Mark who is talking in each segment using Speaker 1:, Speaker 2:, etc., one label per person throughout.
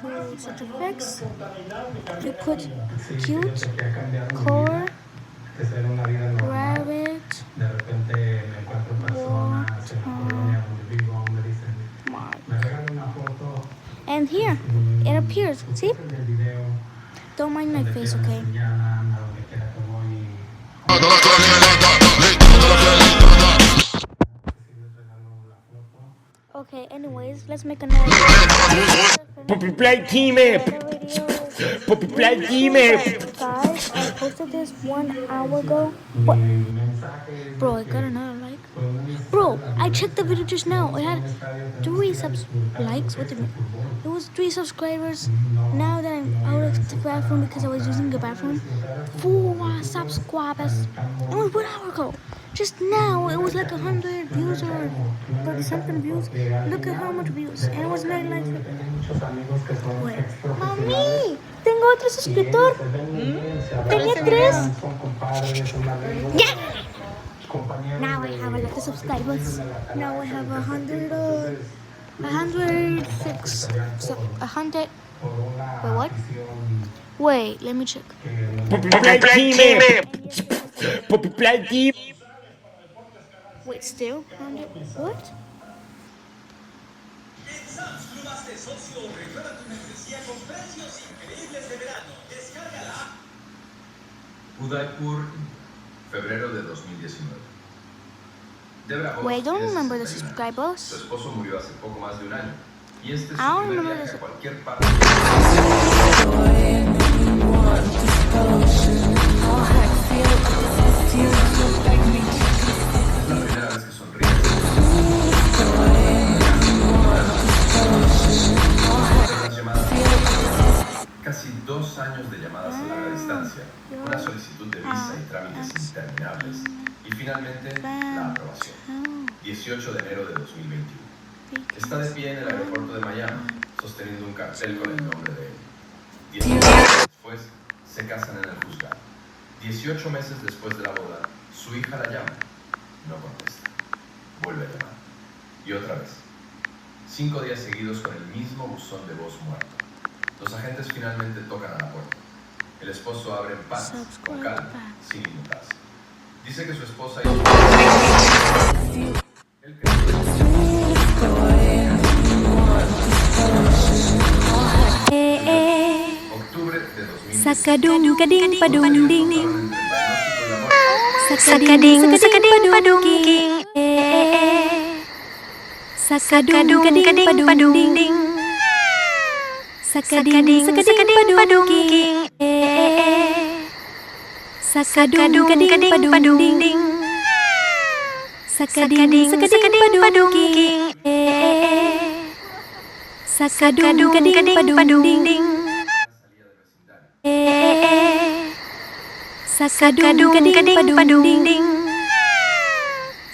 Speaker 1: to search effects. You put cute, core, rabbit, watermark. And here, it appears. See? Don't mind my face, okay? Okay, anyways, let's make another
Speaker 2: Poppy Play Team. Poppy Play Team.
Speaker 1: Guys, I posted this 1 hour ago. What? Bro, I got another like. Bro, I checked the video just now. It had 3 likes. What did it? It was 3 subscribers. Now that I'm out of the bathroom because I was using the bathroom, 4 subscribers. Only 1 hour ago. Just now it was like 100 views or 30 something views. Look at how much views. And it was 9 likes. Wait. Mami, tengo otro suscriptor. Tenía 3. Yeah. Now I have a lot of subscribers. Now I have 106. So 100. Wait, what? Wait, let me check.
Speaker 2: Poppy Play Team. Poppy Play Team.
Speaker 1: Wait, still 100? What?
Speaker 3: Udaipur, febrero de 2019.
Speaker 1: Wait, I don't remember the
Speaker 3: Su
Speaker 1: subscribers.
Speaker 3: esposo murió hace poco más de un año. Y este es
Speaker 1: I
Speaker 3: su
Speaker 1: don't
Speaker 3: primer
Speaker 1: remember
Speaker 3: viaje
Speaker 1: the
Speaker 3: a cualquier parte. Es la primera vez que sonríe. Las llamadas. Casi 2 años de llamadas a larga distancia, una solicitud de visa y trámites interminables y finalmente la aprobación. 18 de enero de 2021. Está de pie en el aeropuerto de Miami, sosteniendo un cartel con el nombre de él. 18 meses después, se casan en el juzgado. 18 meses después de la boda, su hija la llama. No contesta. Vuelve a llamar. Y otra vez. 5 días seguidos con el mismo buzón de voz muerto. Los agentes finalmente tocan a la puerta. El esposo abre en paz, con calma, sin inmutarse. Dice que su esposa y su él cree octubre de 2010.
Speaker 4: Sakadung kading padung ding. Sakading padung king. Sakadung kading padung ding. Sakading padung king. Sakadung kading padung ding. Sakading padung king. Sakadung kading padung ding. Sakadung kading padung ding.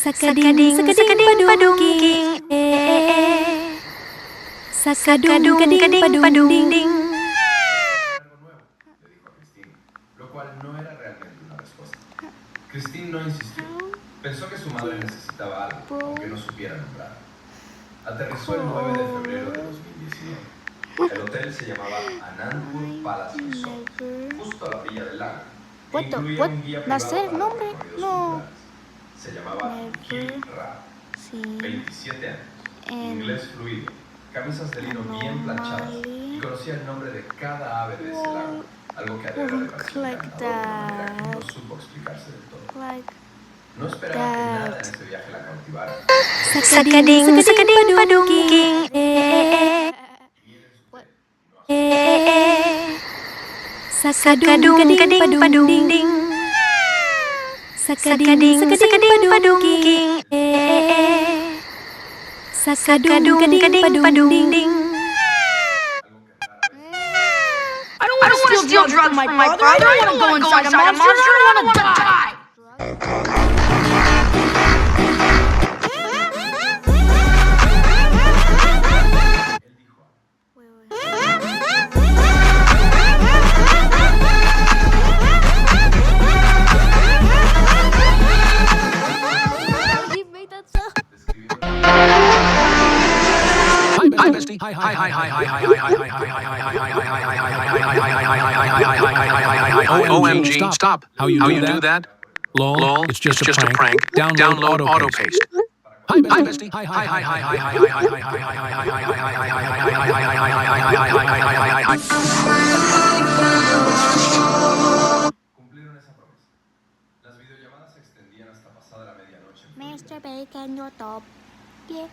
Speaker 4: Sakading padung king. Sakadung kading padung ding.
Speaker 3: Lo cual no era realmente una respuesta. Christine no insistió. Pensó que su madre necesitaba algo, aunque no supiera nombrar. Aterrizó el 9 de febrero de 2019. El hotel se llamaba Anandpur Palace Resort, justo a la orilla del lago.
Speaker 1: What the-
Speaker 3: Incluía
Speaker 1: what?
Speaker 3: un guía
Speaker 1: ¿No
Speaker 3: privado
Speaker 1: sé el
Speaker 3: para
Speaker 1: nombre?
Speaker 3: recorridos
Speaker 1: No.
Speaker 3: culturales. Se llamaba Kir Ra.
Speaker 1: Sí.
Speaker 3: 27 años,
Speaker 1: And
Speaker 3: inglés fluido, camisas de lino bien planchadas y conocía el nombre de cada ave de ese lago, algo que a Debra le pareció
Speaker 1: Like
Speaker 3: encantador de manera que no
Speaker 1: that.
Speaker 3: supo explicarse del todo.
Speaker 1: Like
Speaker 3: No esperaba que nada en ese viaje la cautivara.
Speaker 4: Sakading padung king. Sakadung kading padung ding. Sakading padung king. Sakadung kading padung ding.
Speaker 5: I don't want to steal drugs from my father. I don't want to go inside a monster. I don't want to die.
Speaker 1: he made that sound.
Speaker 3: Describiendo
Speaker 6: bestie. OMG, stop. How you do that? Lol, it's just a prank. Download AutoPaste. Hi, bestie. Hi.
Speaker 3: Cumplieron esa promesa. Las videollamadas se extendían hasta pasada la medianoche.
Speaker 1: Mr. Bacon, your top. Yeah.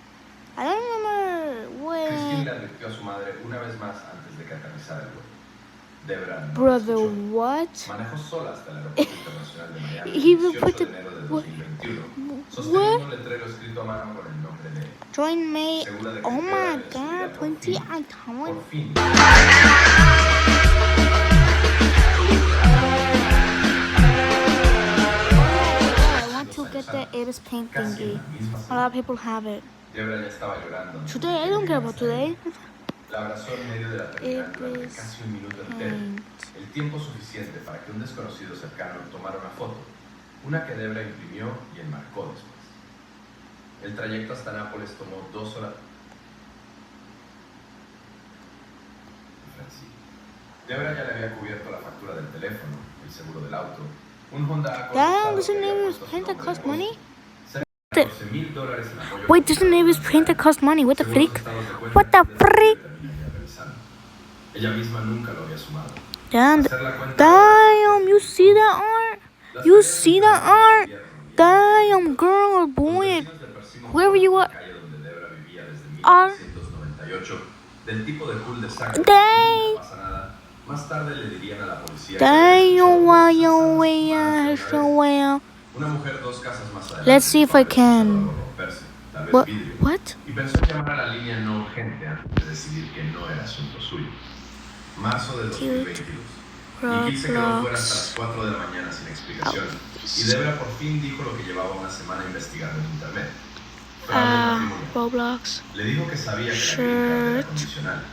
Speaker 1: I don't remember
Speaker 3: Christine
Speaker 1: when.
Speaker 3: le advirtió a su madre una vez más antes de que aterrizara el vuelo. Debra no
Speaker 1: Brother,
Speaker 3: escuchó.
Speaker 1: what?
Speaker 3: Manejó sola hasta el aeropuerto internacional de Miami
Speaker 1: He
Speaker 3: el
Speaker 1: even
Speaker 3: 18
Speaker 1: put
Speaker 3: de
Speaker 1: the-
Speaker 3: enero de
Speaker 1: what?
Speaker 3: 2021,
Speaker 1: What?
Speaker 3: sosteniendo un letrero escrito a mano con el nombre de
Speaker 1: Join me.
Speaker 3: segura de que
Speaker 1: Oh
Speaker 3: Debra
Speaker 1: my
Speaker 3: le subía
Speaker 1: god,
Speaker 3: por
Speaker 1: 20
Speaker 3: fin.
Speaker 1: icon.
Speaker 3: Por fin.
Speaker 1: I want to get the Avis Pink thingy. A lot of people have it.
Speaker 3: Debra ya estaba llorando.
Speaker 1: Today, I don't care about today.
Speaker 3: La abrazó en medio de la terminal durante
Speaker 1: Avis
Speaker 3: casi un minuto entero.
Speaker 1: Pink.
Speaker 3: El tiempo suficiente para que un desconocido cercano tomara una foto, una que Debra imprimió y enmarcó después. El trayecto hasta Nápoles tomó 2 horas. Sí. Debra ya le había cubierto la factura del teléfono, el seguro del auto, un Honda Accord
Speaker 1: Damn,
Speaker 3: usado
Speaker 1: doesn't
Speaker 3: que había
Speaker 1: Avis
Speaker 3: puesto su
Speaker 1: Pink that
Speaker 3: nombre
Speaker 1: cost
Speaker 3: en
Speaker 1: money?
Speaker 3: negocio, cerca de $14,000 en apoyo
Speaker 1: Wait, doesn't
Speaker 3: comunitario
Speaker 1: Avis
Speaker 3: durante
Speaker 1: Pink that
Speaker 3: años.
Speaker 1: cost money? What the
Speaker 3: Según los
Speaker 1: freak?
Speaker 3: estados de cuenta,
Speaker 1: What the
Speaker 3: Debra
Speaker 1: freak?
Speaker 3: terminaría revisando. Ella misma nunca lo había sumado.
Speaker 1: Damn,
Speaker 3: Hacer la cuenta
Speaker 1: damn, you see that art?
Speaker 3: Las
Speaker 1: You
Speaker 3: tareas
Speaker 1: see
Speaker 3: de
Speaker 1: that
Speaker 3: Debra
Speaker 1: art?
Speaker 3: cambiaron y
Speaker 1: Damn, girl or
Speaker 3: Los
Speaker 1: boy.
Speaker 3: vecinos del Persimmon
Speaker 1: Whoever
Speaker 3: Court,
Speaker 1: you
Speaker 3: la
Speaker 1: are.
Speaker 3: calle donde Debra vivía desde
Speaker 1: Are.
Speaker 3: 1998, del tipo de cul-de-sac que
Speaker 1: Dang.
Speaker 3: nunca pasa nada, más tarde le dirían a la policía que
Speaker 1: Damn,
Speaker 3: había escuchado
Speaker 1: why
Speaker 3: voces
Speaker 1: you
Speaker 3: alzadas
Speaker 1: way
Speaker 3: más de
Speaker 1: so
Speaker 3: una vez.
Speaker 1: well?
Speaker 3: Una mujer 2 casas más adelante
Speaker 1: Let's see if I
Speaker 3: dijo haber escuchado
Speaker 1: can.
Speaker 3: algo romperse, tal vez
Speaker 1: What?
Speaker 3: vidrio,
Speaker 1: What?
Speaker 3: y pensó en llamar a la línea no urgente antes de decidir que no era asunto suyo. Marzo de 2022. Nikhil se quedó fuera hasta las 4 de la mañana sin explicación, y Debra por fin dijo lo que llevaba una semana investigando en internet. Fraude matrimonial.
Speaker 1: Roblox.
Speaker 3: Le dijo que sabía que la green card era condicional,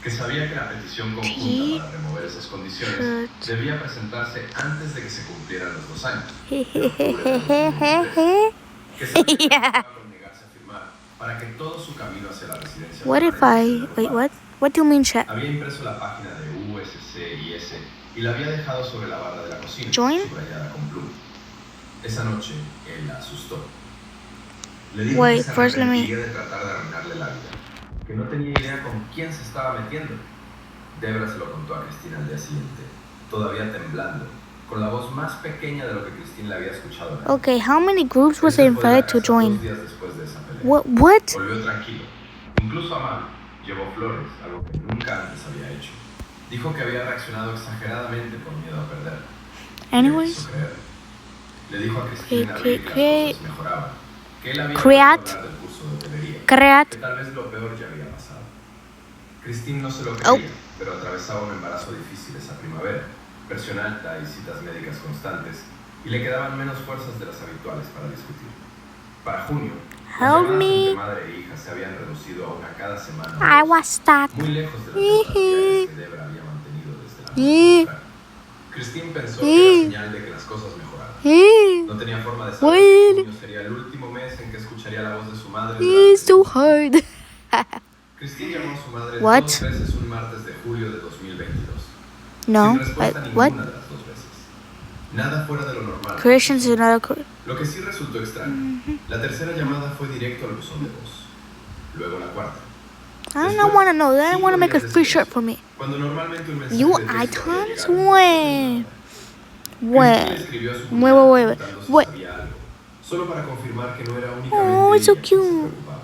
Speaker 3: que sabía que la petición conjunta para remover esas condiciones debía presentarse antes de que se cumplieran los 2 años, de octubre de 2023, que sabía que no podía negarse a firmar para que todo su camino hacia la residencia
Speaker 1: What if
Speaker 3: permanente
Speaker 1: I
Speaker 3: se
Speaker 1: wait?
Speaker 3: derrumbara.
Speaker 1: What do you mean, chat?
Speaker 3: Había impreso la página de USC y S y la había dejado sobre la barra de la cocina,
Speaker 1: Join.
Speaker 3: subrayada con pluma. Esa noche, él la asustó. Le dijo
Speaker 1: Wait,
Speaker 3: que se
Speaker 1: first let me-
Speaker 3: arrepentía de tratar de arruinarle la vida, que no tenía idea con quién se estaba metiendo. Debra se lo contó a Cristina al día siguiente, todavía temblando, con la voz más pequeña de lo que Cristina le había escuchado.
Speaker 1: Okay, how many groups was
Speaker 3: Él
Speaker 1: I
Speaker 3: se fue de la
Speaker 1: invited to
Speaker 3: casa
Speaker 1: join?
Speaker 3: 2 días después de esa pelea.
Speaker 1: What?
Speaker 3: Volvió tranquilo, incluso amable. Llevó flores, algo que nunca antes había hecho. Dijo que había reaccionado exageradamente por miedo a perder.
Speaker 1: Anyways,
Speaker 3: Quiso creer. Le dijo a Cristina en abril que
Speaker 1: create-
Speaker 3: las cosas mejoraban, que él había
Speaker 1: create-
Speaker 3: vuelto a hablar del curso de hotelería,
Speaker 1: create-
Speaker 3: que tal vez lo peor ya había pasado. Cristina no se lo
Speaker 1: Oh.
Speaker 3: creía, pero atravesaba un embarazo difícil esa primavera, presión alta y citas médicas constantes, y le quedaban menos fuerzas de las habituales para discutir. Para junio, las
Speaker 1: Help
Speaker 3: llamadas
Speaker 1: me.
Speaker 3: entre madre e hija se habían reducido a una cada semana,
Speaker 1: I was stuck.
Speaker 3: muy lejos de las otras diarias que Debra había mantenido desde la muerte temprana. Christine pensó que era señal de que las cosas mejoraban. No tenía forma de saber que junio sería el último mes en que escucharía la voz de su madre.
Speaker 1: It's so hard.
Speaker 3: Christine llamó a su madre
Speaker 1: What?
Speaker 3: 2 veces un martes de julio de 2022.
Speaker 1: No,
Speaker 3: Sin respuesta
Speaker 1: what?
Speaker 3: ninguna de las 2 veces. Nada fuera de lo normal.
Speaker 1: Christians is not a.
Speaker 3: Lo que sí resultó extraño. La tercera llamada fue directo al buzón de voz. Luego la cuarta.
Speaker 1: I don't want to know that. I want to make a free shirt for me.
Speaker 3: Cuando normalmente un mensaje
Speaker 1: You
Speaker 3: de texto había
Speaker 1: icons?
Speaker 3: llegado,
Speaker 1: When?
Speaker 3: Christine
Speaker 1: When?
Speaker 3: escribió a su
Speaker 1: Wait,
Speaker 3: cuñada
Speaker 1: wait, wait,
Speaker 3: preguntando si
Speaker 1: wait.
Speaker 3: sabía algo, solo para confirmar que no era únicamente
Speaker 1: Oh, it's so
Speaker 3: ella quien se
Speaker 1: cute.
Speaker 3: preocupaba.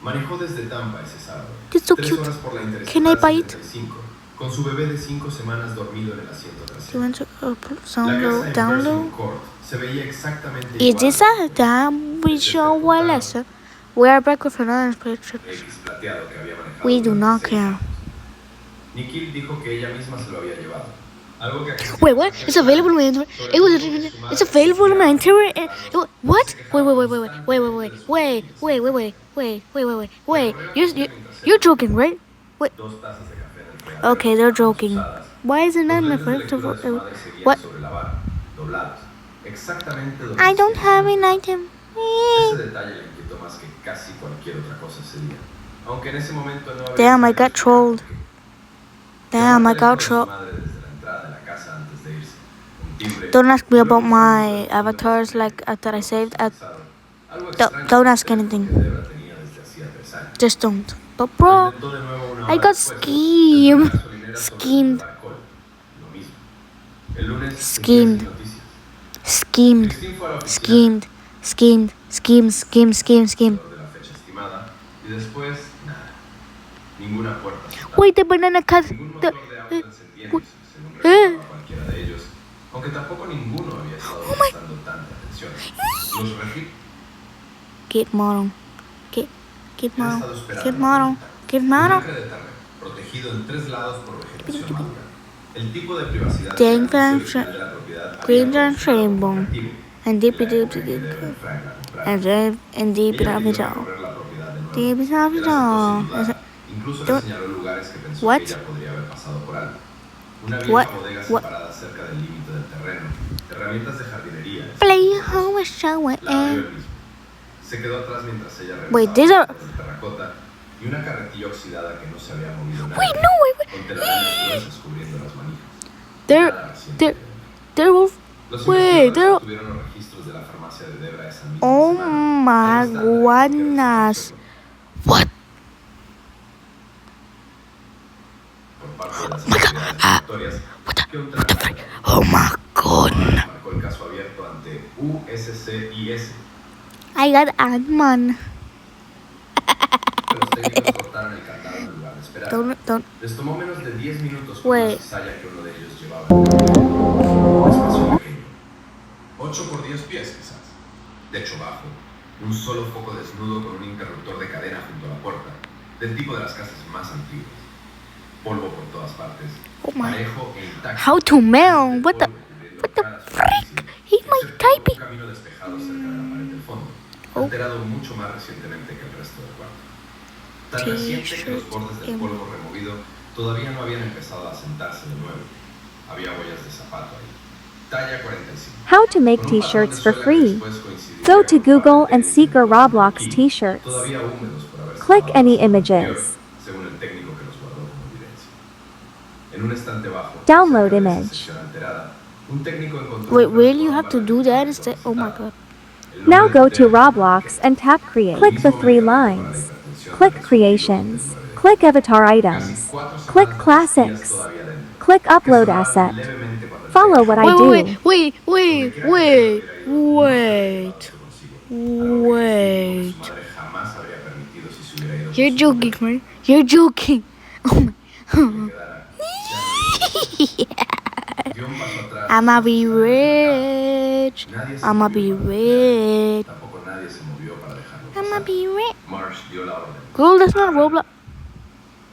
Speaker 3: Manejó desde Tampa ese sábado.
Speaker 1: It's so
Speaker 3: 3
Speaker 1: cute.
Speaker 3: horas por la
Speaker 1: Can I
Speaker 3: Interestatal
Speaker 1: bite?
Speaker 3: 75, con su bebé de 5 semanas dormido en el asiento
Speaker 1: Do you
Speaker 3: trasero.
Speaker 1: want to
Speaker 3: La
Speaker 1: download?
Speaker 3: casa en
Speaker 1: Download?
Speaker 3: Persimmon Court se veía exactamente
Speaker 1: Is
Speaker 3: igual
Speaker 1: this a damn we show well lesson? We are back with another picture.
Speaker 3: X plateado que había manejado
Speaker 1: We do
Speaker 3: durante
Speaker 1: not
Speaker 3: 6
Speaker 1: care.
Speaker 3: años. Nikhil dijo que ella misma se lo había llevado. Algo que
Speaker 1: Wait, what? It's available on my internet. It was. It's available on my internet. What? Wait. You're joking, right? Wait.
Speaker 3: 2 tazas de café en el fregadero,
Speaker 1: Okay, they're joking.
Speaker 3: usadas.
Speaker 1: Why is it not in my
Speaker 3: Los lentes de
Speaker 1: phone?
Speaker 3: lectura de su madre seguían
Speaker 1: What?
Speaker 3: sobre la barra, doblados, exactamente donde
Speaker 1: I don't
Speaker 3: siempre
Speaker 1: have
Speaker 3: lo
Speaker 1: an
Speaker 3: tenía.
Speaker 1: item.
Speaker 3: Ese detalle le inquietó más que casi cualquier otra cosa ese día. Aunque en ese momento no había
Speaker 1: Damn, I
Speaker 3: sabido
Speaker 1: got trolled. Damn, I
Speaker 3: llamó al
Speaker 1: got
Speaker 3: teléfono de su
Speaker 1: trolled.
Speaker 3: madre desde la entrada de la casa antes de irse. Un timbre,
Speaker 1: Don't ask me
Speaker 3: y
Speaker 1: about
Speaker 3: luego
Speaker 1: my
Speaker 3: un
Speaker 1: avatars
Speaker 3: mensaje
Speaker 1: like that I saved.
Speaker 3: Algo
Speaker 1: Don't,
Speaker 3: extraño
Speaker 1: don't
Speaker 3: con el
Speaker 1: ask
Speaker 3: teléfono que
Speaker 1: anything.
Speaker 3: Debra tenía desde hacía 3 años.
Speaker 1: Just don't. But
Speaker 3: Lo
Speaker 1: bro,
Speaker 3: intentó de nuevo una
Speaker 1: I
Speaker 3: hora
Speaker 1: got
Speaker 3: después,
Speaker 1: schemed.
Speaker 3: desde una gasolinera sobre
Speaker 1: Schemed.
Speaker 3: Boulevard Cole. Lo mismo. El lunes
Speaker 1: Schemed.
Speaker 3: seguía sin noticias.
Speaker 1: Schemed.
Speaker 3: Christine fue a la oficina
Speaker 1: Schemed. Schemed. Schemed.
Speaker 3: de la fecha estimada y después nada. Ninguna puerta cerrada.
Speaker 1: Wait, the banana cat.
Speaker 3: Ningún
Speaker 1: The,
Speaker 3: motor de auto encendiéndose, según relataba cualquiera de ellos, aunque tampoco ninguno había estado prestando tanta atención. Los refri
Speaker 1: Get model. Get
Speaker 3: han
Speaker 1: model.
Speaker 3: estado esperando
Speaker 1: Get model. Get
Speaker 3: un
Speaker 1: model.
Speaker 3: acre de terreno, protegido en 3 lados por vegetación madura. El tipo de privacidad
Speaker 1: Dang
Speaker 3: que el anuncio
Speaker 1: fan,
Speaker 3: original de la propiedad había
Speaker 1: Green and
Speaker 3: considerado
Speaker 1: rainbow.
Speaker 3: atractivo,
Speaker 1: And
Speaker 3: y
Speaker 1: deep
Speaker 3: la
Speaker 1: deep
Speaker 3: época en que
Speaker 1: deep.
Speaker 3: Debra y Frank la compraron.
Speaker 1: And then and deep
Speaker 3: Ella
Speaker 1: in
Speaker 3: pidió
Speaker 1: it all.
Speaker 3: recorrer la propiedad de nuevo.
Speaker 1: Deep in
Speaker 3: Él aceptó sin
Speaker 1: all.
Speaker 3: dudar. Incluso le
Speaker 1: Don't-
Speaker 3: señaló lugares que pensó
Speaker 1: What?
Speaker 3: que ella podría haber pasado por alto. Una
Speaker 1: What?
Speaker 3: vieja bodega
Speaker 1: What?
Speaker 3: separada cerca del límite del terreno, herramientas de jardinería.
Speaker 1: Play home show it.
Speaker 3: La abrió él mismo. Se quedó atrás mientras ella revisaba
Speaker 1: Wait, these are-
Speaker 3: de terracota y una carretilla oxidada que no se había movido nada.
Speaker 1: Wait, no, wait.
Speaker 3: Con telarañas gruesas cubriendo las manijas.
Speaker 1: There,
Speaker 3: Nada reciente.
Speaker 1: there was.
Speaker 3: Los
Speaker 1: Wait,
Speaker 3: investigadores
Speaker 1: there.
Speaker 3: obtuvieron los registros de la farmacia de Debra esa misma
Speaker 1: Oh
Speaker 3: semana.
Speaker 1: my
Speaker 3: Algo estándar en cualquier
Speaker 1: goodness.
Speaker 3: restauración.
Speaker 1: What?
Speaker 3: Por parte de las autoridades migratorias, que un trámite
Speaker 1: Oh my god.
Speaker 3: marcó el caso abierto ante USCIS.
Speaker 1: I got Ant-Man.
Speaker 3: Los técnicos cortaron el candado en lugar de esperar.
Speaker 1: Don't.
Speaker 3: Les tomó menos de 10 minutos por
Speaker 1: Wait.
Speaker 3: la cizalla que uno de ellos llevaba. Un espacio pequeño. 8 por 10 pies, quizás. Techo bajo. Un solo foco desnudo con un interruptor de cadena junto a la puerta. Del tipo de las casas más antiguas. Polvo por todas partes.
Speaker 1: Oh my.
Speaker 3: Parejo e intacto.
Speaker 1: How to mail? What the?
Speaker 3: Cubriendo
Speaker 1: What the
Speaker 3: cada
Speaker 1: frick?
Speaker 3: superficie,
Speaker 1: He might
Speaker 3: excepto
Speaker 1: type
Speaker 3: un camino despejado cerca de la pared del fondo.
Speaker 1: Oh.
Speaker 3: Alterado mucho más recientemente que el resto del cuarto. Tan reciente que los bordes del polvo removido todavía no habían empezado a sentarse de nuevo. Había huellas de zapato ahí. Talla 45.
Speaker 4: How to make
Speaker 3: Con un patrón
Speaker 4: t-shirts
Speaker 3: de
Speaker 4: for
Speaker 3: suela que
Speaker 4: free.
Speaker 3: después coincidiría
Speaker 4: Go to
Speaker 3: con
Speaker 4: Google
Speaker 3: parte
Speaker 4: and
Speaker 3: de
Speaker 4: seek a Roblox
Speaker 3: y
Speaker 4: t-shirts.
Speaker 3: todavía húmedos por haberse
Speaker 4: Click
Speaker 3: lavado
Speaker 4: any
Speaker 3: con
Speaker 4: images.
Speaker 3: anterior, según el técnico que los guardó como evidencia. En un estante bajo,
Speaker 4: Download
Speaker 3: cerca de esa
Speaker 4: image.
Speaker 3: sección alterada, un técnico encontró
Speaker 1: Wait,
Speaker 3: un
Speaker 1: really? You
Speaker 3: cartón
Speaker 1: have to
Speaker 3: para
Speaker 1: do
Speaker 3: registrar
Speaker 1: that
Speaker 3: la
Speaker 1: instead? Oh my
Speaker 3: citada.
Speaker 1: god.
Speaker 3: El nombre
Speaker 4: Now
Speaker 3: de
Speaker 4: go to
Speaker 3: Debra
Speaker 4: Roblox and tap create.
Speaker 3: el
Speaker 4: Click the
Speaker 3: mismo
Speaker 4: 3
Speaker 3: medicamento para la
Speaker 4: lines.
Speaker 3: hipertensión
Speaker 4: Click
Speaker 3: del
Speaker 4: creations.
Speaker 3: 2009.
Speaker 4: Click avatar
Speaker 3: Casi
Speaker 4: items.
Speaker 3: 4
Speaker 4: Click
Speaker 3: semanas
Speaker 4: classics.
Speaker 3: vacías todavía dentro,
Speaker 4: Click
Speaker 3: que
Speaker 4: upload
Speaker 3: sonaban
Speaker 4: asset.
Speaker 3: levemente cuando el
Speaker 4: Follow
Speaker 3: técnico
Speaker 4: what I
Speaker 1: Wait,
Speaker 4: do.
Speaker 1: wait, wait, wait,
Speaker 3: Donde quiera que
Speaker 1: wait,
Speaker 3: Debra hubiera ido, no habría llevado
Speaker 1: wait,
Speaker 3: eso consigo. Algo que
Speaker 1: wait.
Speaker 3: su madre jamás habría permitido si se hubiera ido con
Speaker 1: You're
Speaker 3: su
Speaker 1: joking,
Speaker 3: novio.
Speaker 1: right? You're joking. Oh my.
Speaker 3: Que quedara ya no dio un paso atrás.
Speaker 1: I'ma be
Speaker 3: hacia el mercado.
Speaker 1: rich.
Speaker 3: Nadie se
Speaker 1: I'ma
Speaker 3: movió
Speaker 1: be
Speaker 3: para vigilar.
Speaker 1: rich.
Speaker 3: Tampoco nadie se movió para dejarlo
Speaker 1: I'ma
Speaker 3: pasar.
Speaker 1: be rich.
Speaker 3: Marsh dio la orden.
Speaker 1: Girl, that's not Roblox.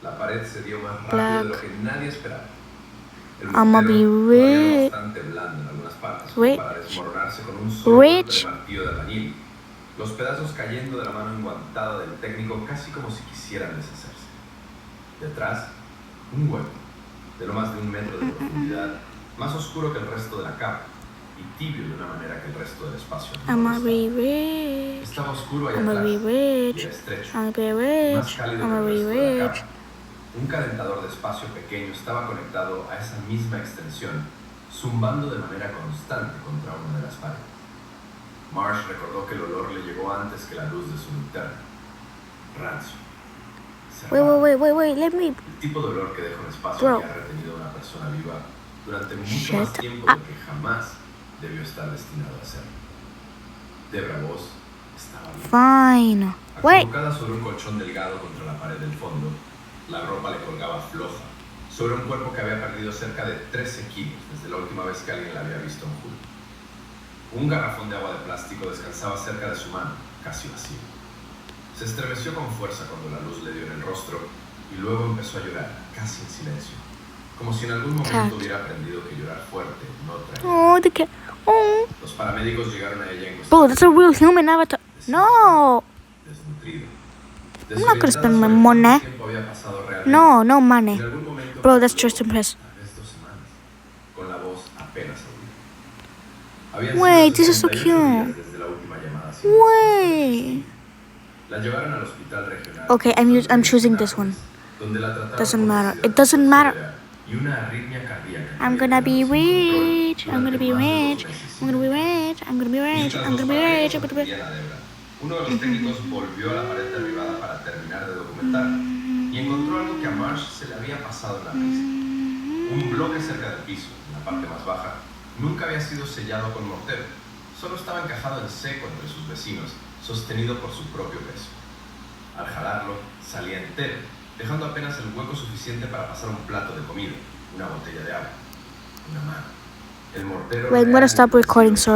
Speaker 3: La pared se dio más rápido
Speaker 1: Black.
Speaker 3: de lo que nadie esperaba. El
Speaker 1: I'ma
Speaker 3: mortero,
Speaker 1: be
Speaker 3: todavía lo
Speaker 1: rich.
Speaker 3: bastante blando en algunas partes como
Speaker 1: Rich.
Speaker 3: para desmoronarse con un solo golpe
Speaker 1: Rich.
Speaker 3: de martillo de albañil. Los pedazos cayendo de la mano enguantada del técnico casi como si quisieran deshacerse. Detrás, un hueco de no más de 1 metro de profundidad, más oscuro que el resto de la capa y tibio de una manera que el resto del espacio no
Speaker 1: I'ma
Speaker 3: lo
Speaker 1: be
Speaker 3: estaba.
Speaker 1: rich.
Speaker 3: Estaba oscuro allá
Speaker 1: I'ma
Speaker 3: atrás
Speaker 1: be
Speaker 3: y
Speaker 1: rich.
Speaker 3: era estrecho.
Speaker 1: I'ma be
Speaker 3: Más
Speaker 1: rich.
Speaker 3: cálido
Speaker 1: I'ma
Speaker 3: que el
Speaker 1: be
Speaker 3: resto de la
Speaker 1: rich.
Speaker 3: capa. Un calentador de espacio pequeño estaba conectado a esa misma extensión, zumbando de manera constante contra una de las paredes. Marsh recordó que el olor le llegó antes que la luz de su linterna. Rancio. Cerrado.
Speaker 1: Wait. Let me.
Speaker 3: El tipo de olor que deja un espacio
Speaker 1: Bro.
Speaker 3: que ha retenido a una persona viva durante mucho
Speaker 1: Shut
Speaker 3: más tiempo
Speaker 1: up.
Speaker 3: del que jamás debió estar destinado a ser. Debra Voss estaba viva.
Speaker 1: Fine. Wait.
Speaker 3: Acurrucada sobre un colchón delgado contra la pared del fondo, la ropa le colgaba floja sobre un cuerpo que había perdido cerca de 13 kilos desde la última vez que alguien la había visto en julio. Un garrafón de agua de plástico descansaba cerca de su mano, casi vacío. Se estremeció con fuerza cuando la luz le dio en el rostro y luego empezó a llorar, casi en silencio, como si en algún momento
Speaker 1: Cat.
Speaker 3: hubiera aprendido que llorar fuerte no traía.
Speaker 1: Oh, the cat. Oh.
Speaker 3: Los paramédicos llegaron a ella en
Speaker 1: Bro, that's a real human avatar. No.
Speaker 3: desnutrido.
Speaker 1: I'm not gonna spend my
Speaker 3: Desorientada sobre
Speaker 1: money.
Speaker 3: cuánto tiempo había pasado realmente.
Speaker 1: No money.
Speaker 3: En algún momento
Speaker 1: Bro, that's
Speaker 3: calculó
Speaker 1: just impressive.
Speaker 3: tal vez 2 semanas, con la voz apenas audible. Habían
Speaker 1: Wait,
Speaker 3: sido
Speaker 1: this is so
Speaker 3: 68 días
Speaker 1: cute.
Speaker 3: desde la última llamada sin
Speaker 1: Wait.
Speaker 3: La llevaron al hospital regional.
Speaker 1: Okay, I'm choosing this one.
Speaker 3: Donde la trataron
Speaker 1: Doesn't
Speaker 3: por
Speaker 1: matter.
Speaker 3: obesidad
Speaker 1: It doesn't matter.
Speaker 3: y una arritmia cardíaca.
Speaker 1: I'm gonna be rich. I'm gonna be rich. I'm gonna be rich. I'm gonna be rich. I'm gonna be rich. I'm gonna be rich.
Speaker 3: Uno de los técnicos volvió a la pared derribada para terminar de documentar y encontró algo que a Marsh se le había pasado en la prisa. Un bloque cerca del piso, en la parte más baja, nunca había sido sellado con mortero. Solo estaba encajado en seco entre sus vecinos, sostenido por su propio peso. Al jalarlo, salía entero, dejando apenas el hueco suficiente para pasar un plato de comida, una botella de agua, una mano. El mortero
Speaker 1: Wait, I'm gonna stop recording, sorry.